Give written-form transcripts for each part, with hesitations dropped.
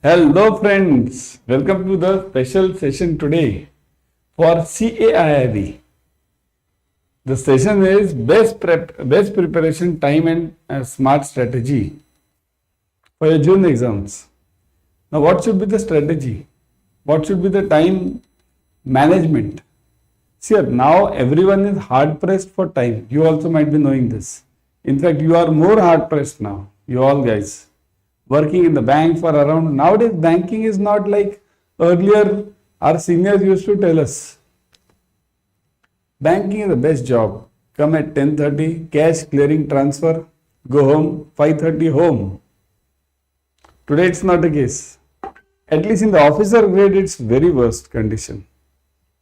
Hello friends, welcome to the special session today for CAIIB. The session is best preparation time and smart strategy for your June exams. Now what should be the strategy? What should be the time management? See, now everyone is hard pressed for time. You also might be knowing this. In fact, you are more hard pressed now, you all guys. Working in the bank for around, nowadays banking is not like earlier our seniors used to tell us. Banking is the best job. Come at 10:30, cash clearing transfer, go home, 5:30 home. Today it's not the case. At least in the officer grade it's very worst condition.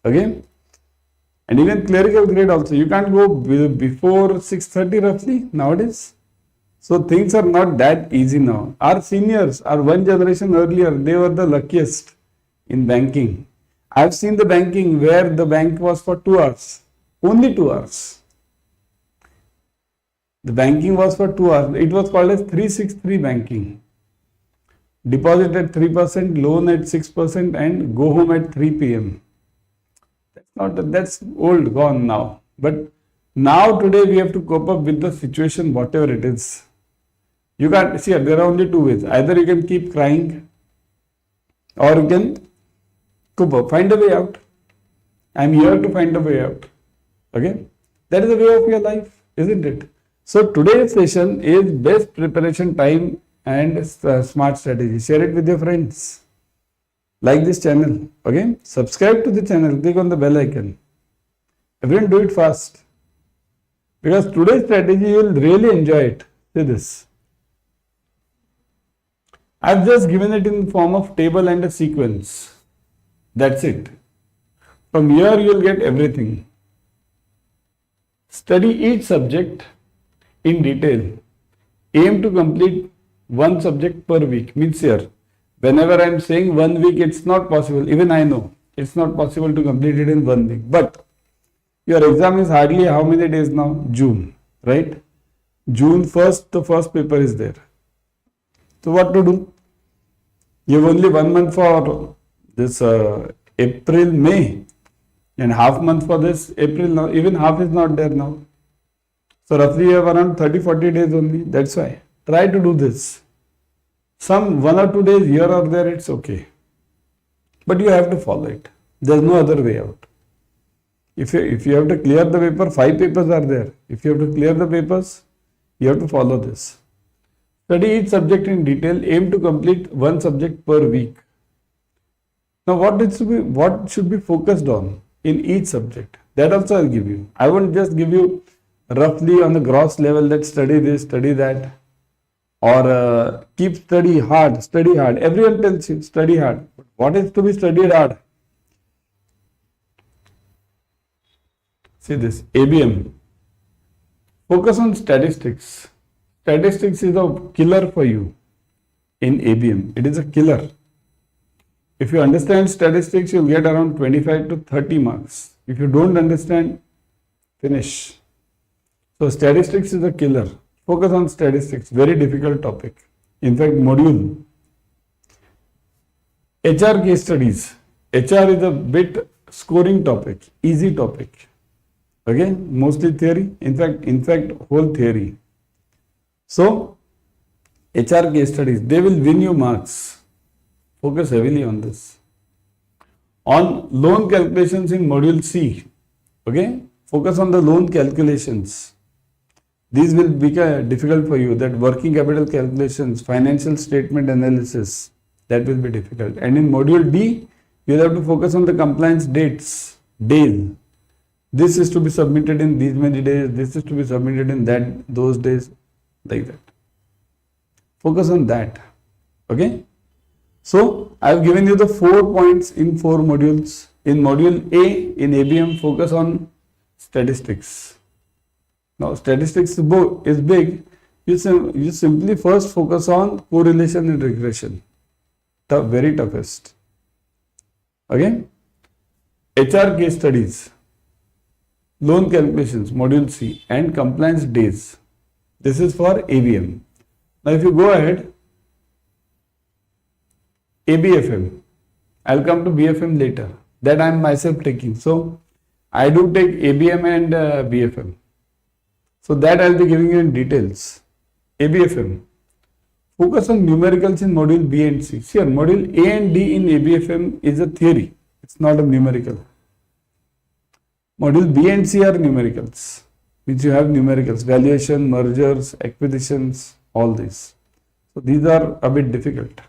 Okay? And even clerical grade also, you can't go before 6:30 roughly nowadays. So things are not that easy now. Our seniors, our one generation earlier, they were the luckiest in banking. I've seen the banking where the bank was for 2 hours, only 2 hours. The banking was for 2 hours. It was called as 363 banking. Deposit at 3%, loan at 6%, and go home at 3 p.m. That's old, gone now. But now today we have to cope up with the situation, whatever it is. You can't see, there are only two ways. Either you can keep crying or you can cope up, find a way out. I'm here to find a way out. Okay? That is the way of your life, isn't it? So today's session is best preparation time and smart strategy. Share it with your friends. Like this channel. Okay? Subscribe to the channel. Click on the bell icon. Everyone do it fast. Because today's strategy, you will really enjoy it. See this. I've just given it in the form of table and a sequence. That's it. From here you will get everything. Study each subject in detail. Aim to complete one subject per week. Means here, whenever I am saying 1 week, it's not possible. Even I know it's not possible to complete it in 1 week. But your exam is hardly how many days now? June, right? June 1st, the first paper is there. So what to do? You have only 1 month for this April, May, and half month for this April now. Even half is not there now. So roughly you have around 30-40 days only. That's why. Try to do this. Some 1 or 2 days here or there, it's okay. But you have to follow it. There's no other way out. If you have to clear the paper, 5 papers are there. If you have to clear the papers, you have to follow this. Study each subject in detail. Aim to complete one subject per week. Now, what should be focused on in each subject? That also I'll give you. I won't just give you roughly on the gross level that study this, study that, or keep study hard, study hard. Everyone tells you study hard. But what is to be studied hard? See this, ABM. Focus on statistics. Statistics is a killer for you in ABM. It is a killer. If you understand statistics, you'll get around 25 to 30 marks. If you don't understand, finish. So statistics is a killer. Focus on statistics. Very difficult topic. In fact, module. HR case studies. HR is a bit scoring topic, easy topic. Okay, mostly theory. In fact, whole theory. So, HR case studies, they will win you marks. Focus heavily on this. On loan calculations in module C, okay, focus on the loan calculations. These will become difficult for you, that working capital calculations, financial statement analysis, that will be difficult. And in module D, you will have to focus on the compliance dates, days. This is to be submitted in these many days, this is to be submitted in those days. Like that. Focus on that. Okay. So I have given you the 4 points in 4 modules. In module A, in ABM, focus on statistics. Now statistics is big. You simply first focus on correlation and regression. The very toughest. Okay. HR case studies, loan calculations, module C, and compliance days. This is for ABM. Now if you go ahead, ABFM. I'll come to BFM later. That I'm myself taking. So I do take ABM and BFM. So that I'll be giving you in details. ABFM. Focus on numericals in module B and C. See, module A and D in ABFM is a theory. It's not a numerical. Module B and C are numericals. Means you have numericals, valuation, mergers, acquisitions, all these. So these are a bit difficult.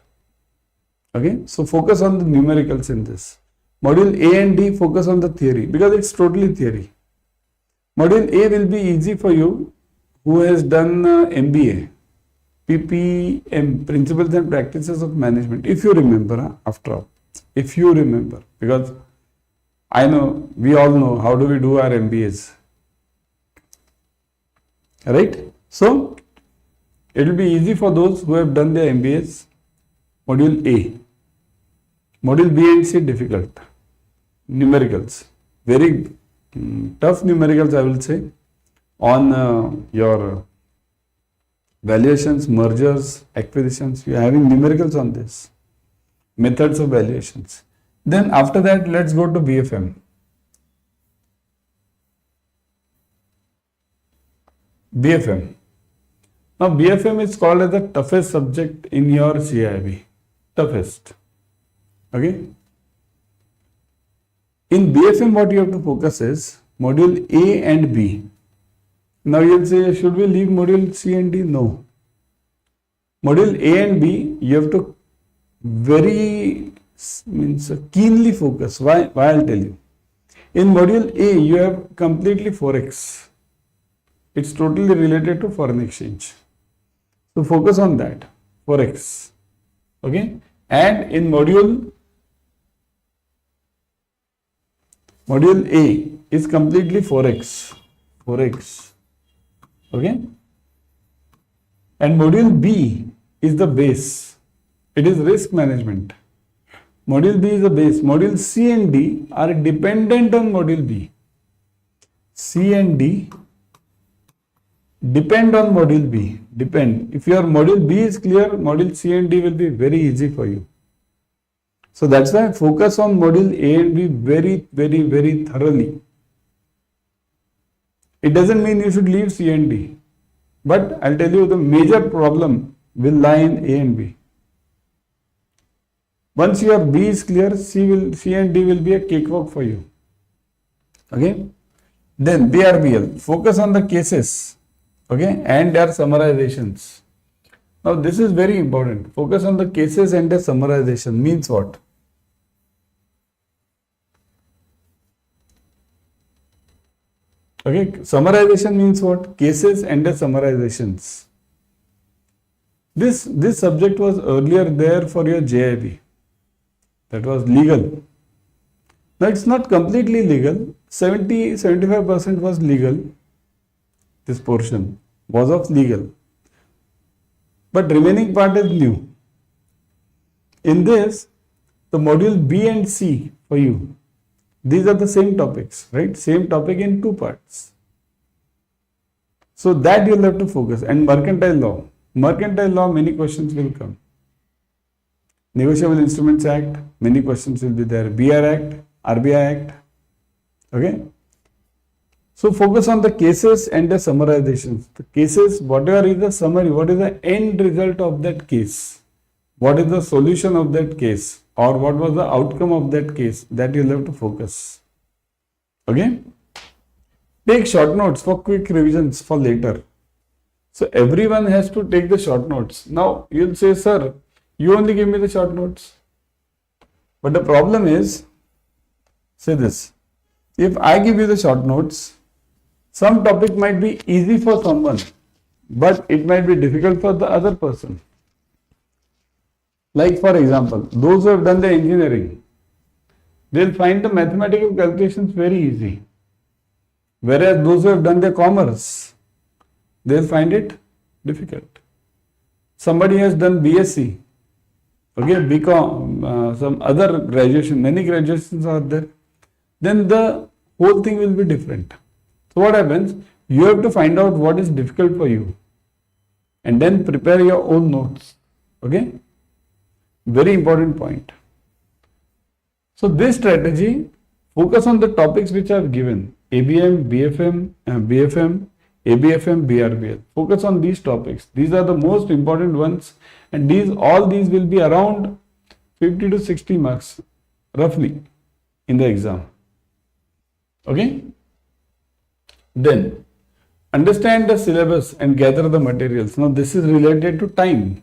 Okay, so focus on the numericals in this. Module A and D focus on the theory because it's totally theory. Module A will be easy for you who has done MBA, PPM, Principles and Practices of Management. If you remember, after all, if you remember, because I know, we all know how do we do our MBAs. Right? So, it will be easy for those who have done their MBAs. Module A. Module B and C difficult. Numericals. Very tough numericals, I will say, on your valuations, mergers, acquisitions. You are having numericals on this. Methods of valuations. Then after that, let's go to BFM. BFM. Now BFM is called as the toughest subject in your JAIIB. Toughest. Okay. In BFM, what you have to focus is module A and B. Now you will say, should we leave module C and D? No. Module A and B, you have to very keenly focus. Why I'll tell you. In module A, you have completely Forex. It's totally related to foreign exchange. So focus on that, Forex. Okay. And in module A is completely Forex. Okay. And module B is the base. It is risk management. Module B is the base. Module C and D are dependent on module B. C and D depend on module B. Depend. If your module B is clear, module C and D will be very easy for you. So that's why focus on module A and B very thoroughly. It doesn't mean you should leave C and D. But I'll tell you the major problem will lie in A and B. Once your B is clear, C and D will be a cakewalk for you. Okay. Then BRBL. Focus on the cases. Okay. And their summarizations. Now this is very important. Focus on the cases and their summarization. Means what? Okay, summarization means what? Cases and the summarizations. This subject was earlier there for your JAIIB. That was legal. Now it's not completely legal. 70-75% was legal. This portion was of legal. But remaining part is new. In this, the module B and C for you. These are the same topics, right? Same topic in two parts. So that you'll have to focus. And mercantile law. Mercantile law, many questions will come. Negotiable Instruments Act, many questions will be there. BR Act, RBI Act. Okay. So focus on the cases and the summarizations. The cases, whatever is the summary, what is the end result of that case? What is the solution of that case? Or what was the outcome of that case? That you'll have to focus. Okay. Take short notes for quick revisions for later. So everyone has to take the short notes. Now you'll say, sir, you only give me the short notes. But the problem is, say this, if I give you the short notes, some topic might be easy for someone, but it might be difficult for the other person. Like for example, those who have done the engineering, they'll find the mathematical calculations very easy. Whereas those who have done the commerce, they'll find it difficult. Somebody has done BSc, okay, BCom, some other graduation, many graduations are there, then the whole thing will be different. So what happens? You have to find out what is difficult for you and then prepare your own notes. Okay. Very important point. So this strategy, focus on the topics which are given. ABM, BFM, BFM, ABFM, BRBL. Focus on these topics. These are the most important ones, and all these will be around 50 to 60 marks roughly in the exam. Okay? Then understand the syllabus and gather the materials. Now this is related to time,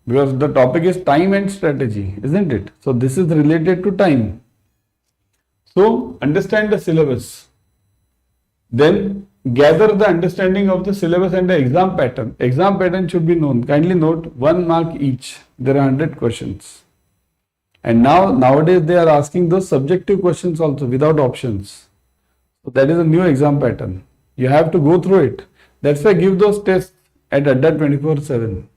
because the topic is time and strategy, isn't it? So this is related to time. So understand the syllabus. Then gather the understanding of the syllabus and the exam pattern. Exam pattern should be known. Kindly note, 1 mark each. There are 100 questions. And nowadays they are asking those subjective questions also without options. So that is a new exam pattern. You have to go through it. That's why give those tests at Adda 24/7.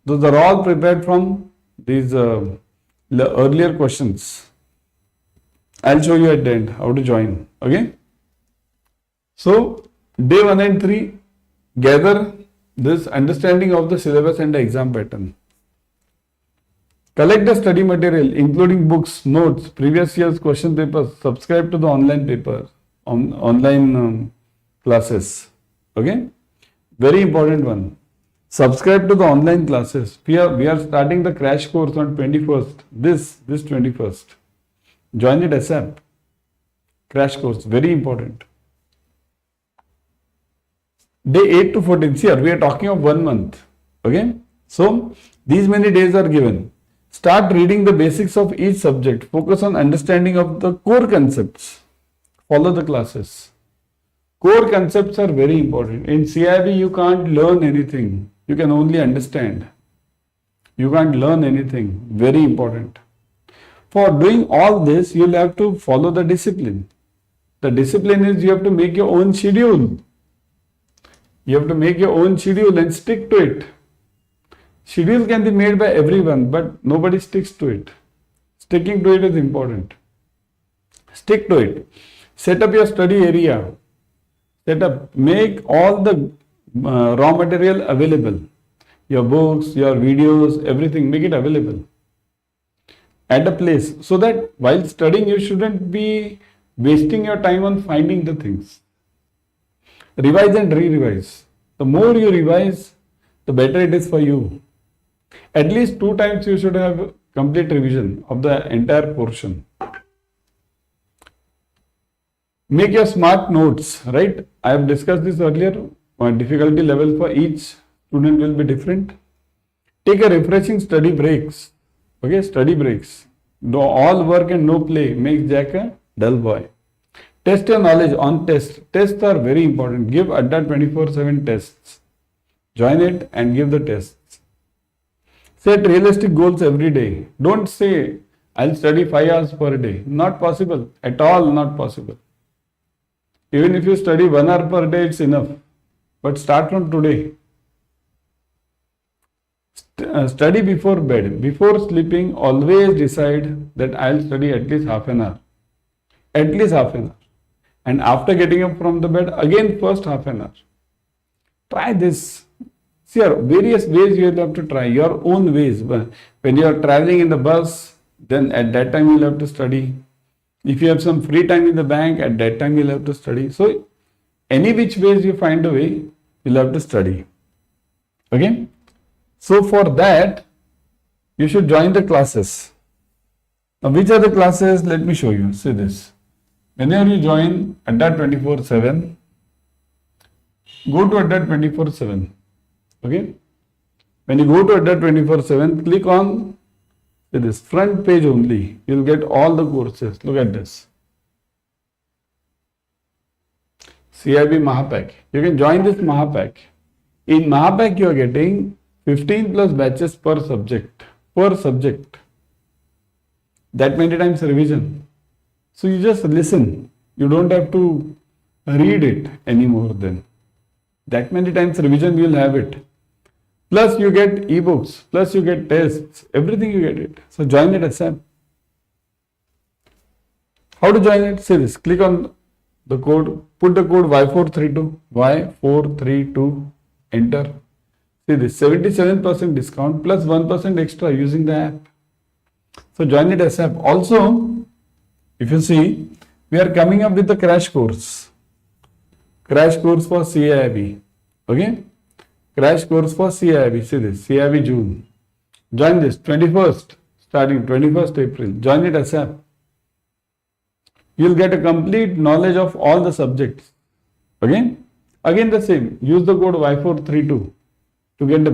Those are all prepared from these earlier questions. I'll show you at the end how to join. Okay. So day 1 and 3, gather this understanding of the syllabus and the exam pattern. Collect the study material, including books, notes, previous year's question papers. Subscribe to the online paper, online classes. Okay. Very important one. Subscribe to the online classes. We are starting the crash course on 21st. This 21st. Join it ASAP. Crash course, very important. Day 8 to 14. Here we are talking of 1 month. Okay. So these many days are given. Start reading the basics of each subject. Focus on understanding of the core concepts. Follow the classes. Core concepts are very important. In CIB, you can't learn anything. You can only understand. You can't learn anything. Very important. For doing all this, you'll have to follow the discipline. The discipline is you have to make your own schedule. You have to make your own schedule and stick to it. Schedule can be made by everyone, but nobody sticks to it. Sticking to it is important. Stick to it. Set up your study area. Make all the raw material available. Your books, your videos, everything, make it available at a place, so that while studying you shouldn't be wasting your time on finding the things. Revise and re-revise. The more you revise, the better it is for you. At least 2 times you should have complete revision of the entire portion. Make your smart notes, right? I have discussed this earlier. Difficulty level for each student will be different. Take a refreshing study breaks. Okay, study breaks. Do all work and no play makes Jack a dull boy. Test your knowledge on tests. Tests are very important. Give Adda 24/7 tests. Join it and give the tests. Set realistic goals every day. Don't say, I'll study 5 hours per day. Not possible. At all not possible. Even if you study 1 hour per day, it's enough. But start from today. Study before bed. Before sleeping, always decide that I'll study at least half an hour. At least half an hour. And after getting up from the bed, again first half an hour. Try this. See, various ways you will have to try, your own ways. When you are traveling in the bus, then at that time you will have to study. If you have some free time in the bank, at that time you will have to study. So, any which ways you find a way, you will have to study. Okay? So, for that, you should join the classes. Now, which are the classes? Let me show you. See this. Whenever you join Adda 24/7, go to Adda 24/7. Okay. When you go to Adda 24/7, click on this front page only. You will get all the courses. Look at this. CIB Mahapack. You can join this Mahapack. In Mahapack, you are getting 15 plus batches per subject. Per subject. That many times revision. So you just listen. You don't have to read it anymore then. That many times revision you will have it. Plus you get ebooks, plus you get tests, everything you get it. So join it ASAP. How to join it? See this. Click on the code, put the code Y432, enter. See this 77% discount plus 1% extra using the app. So join it ASAP. Also, if you see, we are coming up with a crash course. Crash course for CAIB. Okay? Crash course for CAIB. See this, CAIB June. Join this 21st, starting 21st April. Join it ASAP. You'll get a complete knowledge of all the subjects. Again the same. Use the code Y432 to get the